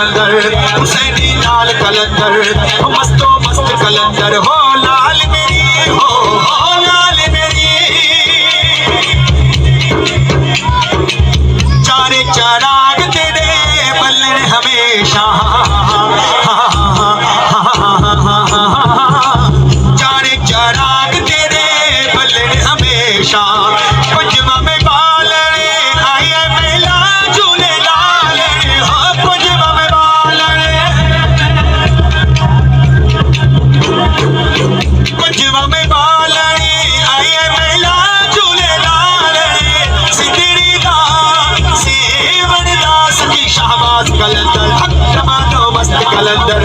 कलंदर, हुसैनी लाल कलंदर, मस्तो मस्त कलंदर हो लाल मेरी, हो लाल मेरी। चारे चराग तेरे बल्ले हमेशा, चारे चराग तेरे बल्ले हमेशा। पंजवा में बालने आए मेला झूले लाल, हो पंजवा में बालने, पंजवा में बालने आए मेला झूले लाल। सिंदड़ी दा सेवन दास की शाहबाज कलंदर, जमानो मस्त कलंदर